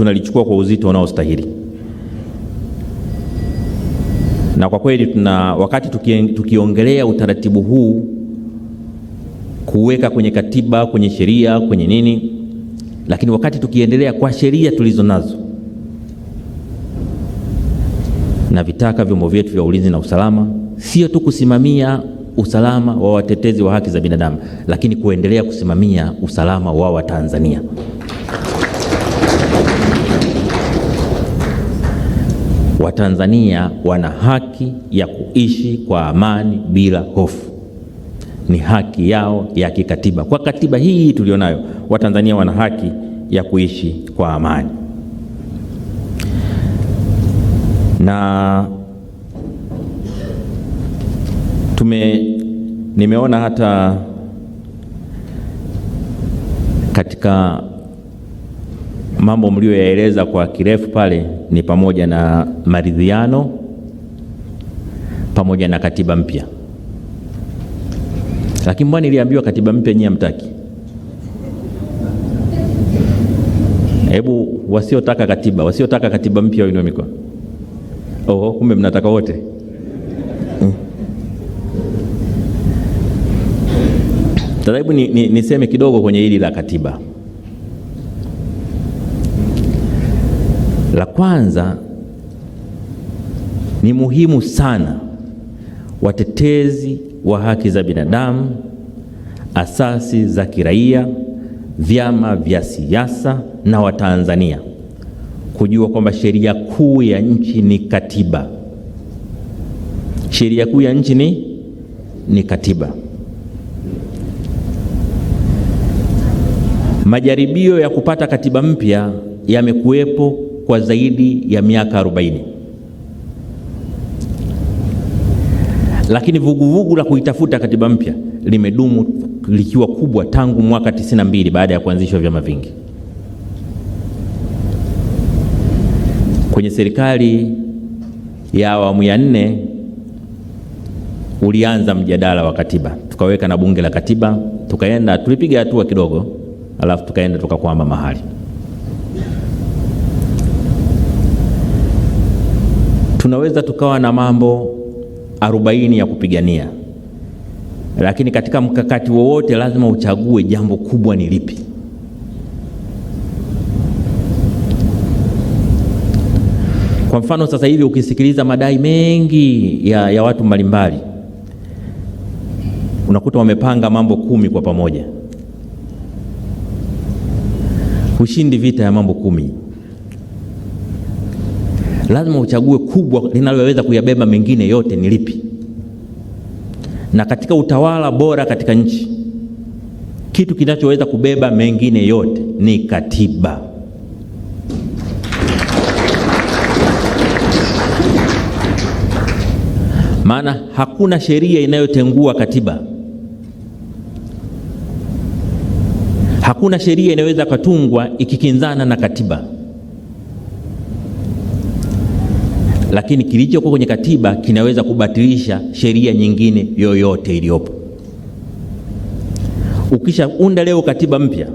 tunalichukua kwa uzito unaostahili. Na kwa kweli wakati tukiongelea utaratibu huu kuweka kwenye katiba, kwenye sheria, kwenye nini, lakini wakati tukiendelea kwa sheria tulizo nazo, na vitaka vyombo vyetu vya ulinzi na usalama sio tu kusimamia usalama wa watetezi wa haki za binadamu, lakini kuendelea kusimamia usalama wa Watanzania. Watanzania wana haki ya kuishi kwa amani bila hofu. Ni haki yao ya kikatiba. Kwa katiba hii tulionayo, Watanzania wana haki ya kuishi kwa amani. Na nimeona hata katika mambo mlioyaeleza kwa kirefu pale ni pamoja na maridhiano pamoja na katiba mpya. Lakini mbona niliambiwa katiba mpya nyinyi hamtaki? Hebu wasiotaka katiba mpya wainue mikono. Kumbe mnataka wote. Sasa hebu niseme kidogo kwenye hili la katiba. La kwanza, ni muhimu sana watetezi wa haki za binadamu, asasi za kiraia, vyama vya siasa na Watanzania kujua kwamba sheria kuu ya nchi ni katiba. Sheria kuu ya nchi ni katiba. Majaribio ya kupata katiba mpya yamekuwepo kwa zaidi ya miaka 40. Lakini vuguvugu la kuitafuta katiba mpya limedumu likiwa kubwa tangu mwaka 92 baada ya kuanzishwa vyama vingi. Kwenye serikali ya awamu ya 4 ulianza mjadala wa katiba. Tukaweka na bunge la katiba, tulipiga hatua kidogo, alafu tukaenda tukakwama mahali. Tunaweza tukawa na mambo 40 ya kupigania, lakini katika mkakati wowote lazima uchague jambo kubwa ni lipi. Kwa mfano sasa hivi ukisikiliza madai mengi ya watu mbalimbali, unakuta wamepanga mambo 10 kwa pamoja. Ushindi vita ya mambo 10. Lazima uchague kubwa linaloweza kuyabeba mengine yote ni lipi. Na katika utawala bora katika nchi, kitu kinachoweza kubeba mengine yote ni katiba. Maana hakuna sheria inayotengua katiba. Hakuna sheria inaweza kutungwa ikikinzana na katiba. Lakini kilichokuwa kwenye katiba kinaweza kubatilisha sheria nyingine yoyote iliyopo. Ukishaunda leo katiba mpya,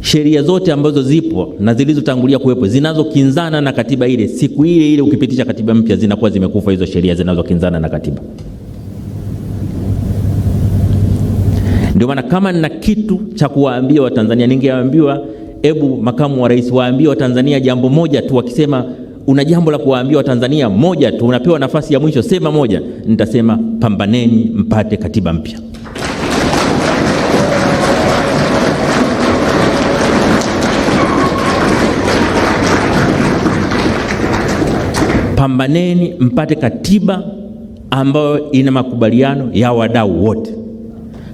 sheria zote ambazo zipo na zilizotangulia kuwepo zinazokinzana na katiba ile, siku ile ukipitisha katiba mpya zinakuwa zimekufa hizo sheria zinazokinzana na katiba. Ndio maana kama nina kitu cha kuwaambia Watanzania, ningewaambiwa hebu makamu wa rais waambie Watanzania jambo moja tu. Wakisema una jambo la kuwaambia Watanzania moja tu, unapewa nafasi ya mwisho, sema moja. Nitasema pambaneni mpate katiba mpya. Pambaneni mpate katiba ambayo ina makubaliano ya wadau wote.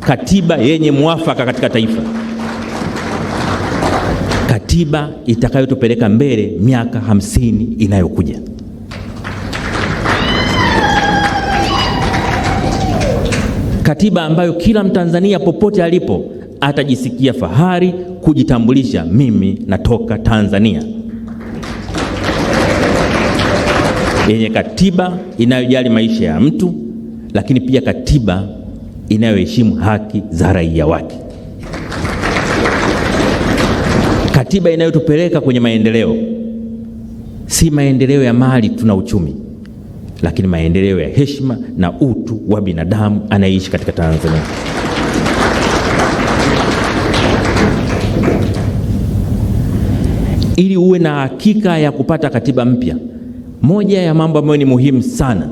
Katiba yenye mwafaka katika taifa. Katiba itakayotupeleka mbele miaka 50 inayokuja. Katiba ambayo kila Mtanzania popote alipo atajisikia fahari kujitambulisha, mimi natoka Tanzania. Yenye katiba inayojali maisha ya mtu, lakini pia katiba inayoheshimu haki za raia wake. katiba inayotupeleka kwenye maendeleo, si maendeleo ya mali tuna uchumi, lakini maendeleo ya heshima na utu wa binadamu anayeishi katika Tanzania. Ili uwe na hakika ya kupata katiba mpya, moja ya mambo ambayo ni muhimu sana,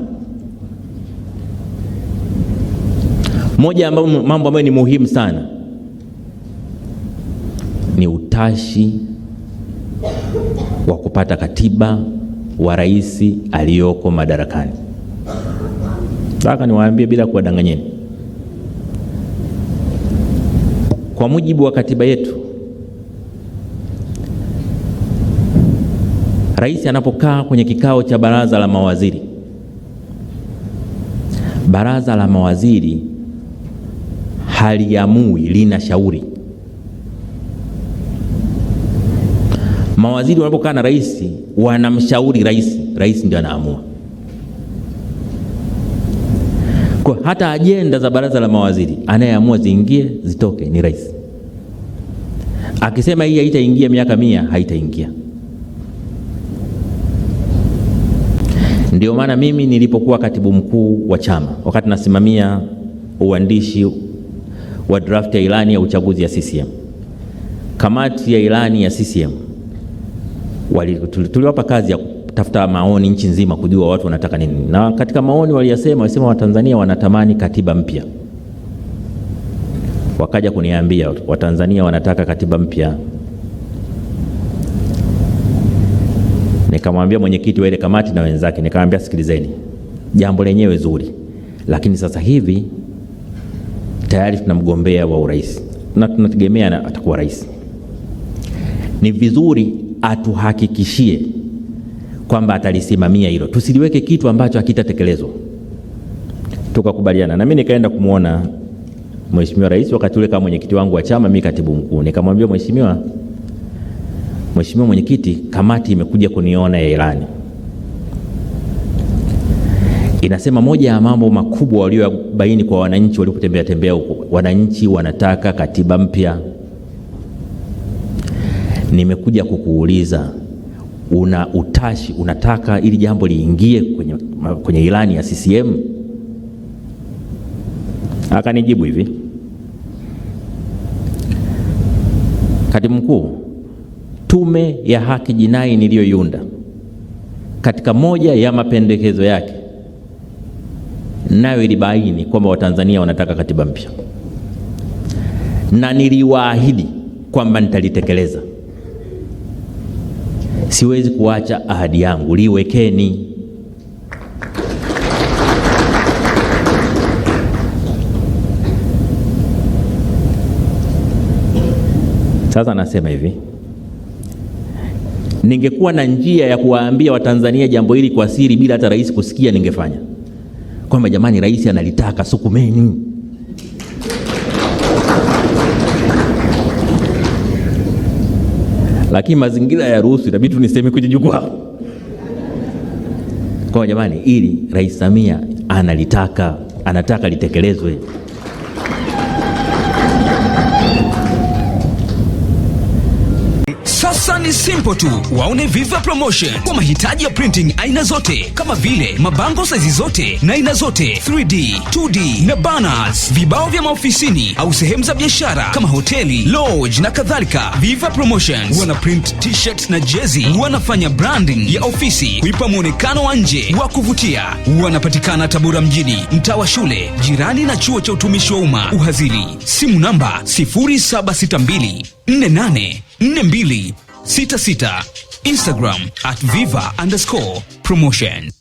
mambo ambayo ni muhimu sana ni utashi wa kupata katiba wa rais aliyoko madarakani. Nataka niwaambie bila kuwadanganyeni, kwa mujibu wa katiba yetu, rais anapokaa kwenye kikao cha baraza la mawaziri, baraza la mawaziri haliamui, linashauri. Mawaziri wanapokaa na rais wanamshauri rais, rais ndiye anaamua. Kwa hata ajenda za baraza la mawaziri anayeamua ziingie zitoke ni rais. Akisema hii haitaingia miaka 100, haitaingia. Ndio maana mimi nilipokuwa katibu mkuu wa chama, wakati nasimamia uandishi wa draft ya ilani ya uchaguzi ya CCM, kamati ya ilani ya CCM tuliwapa kazi ya kutafuta maoni nchi nzima kujua watu wanataka nini, na katika maoni walisema Watanzania wanatamani katiba mpya. Wakaja kuniambia Watanzania wanataka katiba mpya. Nikamwambia mwenyekiti wa ile kamati na wenzake, nikamwambia sikilizeni, jambo lenyewe zuri, lakini sasa hivi tayari tuna mgombea wa urais na tunategemea atakuwa rais. Ni vizuri atuhakikishie kwamba atalisimamia hilo, tusiliweke kitu ambacho hakitatekelezwa. Tukakubaliana, na mimi nikaenda kumuona Mheshimiwa Rais wakati ule kama mwenyekiti wangu wa chama, mimi katibu mkuu. Nikamwambia Mheshimiwa Mwenyekiti, kamati imekuja kuniona ya ilani, inasema moja ya mambo makubwa waliobaini kwa wananchi walipotembea huko, wananchi wanataka katiba mpya. Nimekuja kukuuliza, una utashi, unataka ili jambo liingie kwenye ilani ya CCM? Akanijibu hivi, katibu mkuu, tume ya haki jinai niliyoiunda, katika moja ya mapendekezo yake nayo ilibaini kwamba Watanzania wanataka katiba mpya, na niliwaahidi kwamba nitalitekeleza. Siwezi kuacha ahadi yangu, liwekeni. Sasa nasema hivi, ningekuwa na njia ya kuwaambia Watanzania jambo hili kwa siri bila hata rais kusikia, ningefanya kwamba jamani, rais analitaka, sukumeni. Lakini mazingira ya ruhusu, inabidi tuniseme kwenye jukwaa kwa jamani, ili Rais Samia anataka litekelezwe. Sasa ni simple tu, waone Viva Promotion kwa mahitaji ya printing aina zote, kama vile mabango size zote na aina zote, 3D, 2D na banners, vibao vya maofisini au sehemu za biashara kama hoteli, lodge na kadhalika. Viva Promotions wana print t-shirts na jezi, wanafanya branding ya ofisi kuipa muonekano wa nje wa kuvutia. Wanapatikana Tabora mjini, mtaa wa shule, jirani na chuo cha utumishi wa umma Uhazili. Simu namba 0762484266. Instagram @viva_promotion.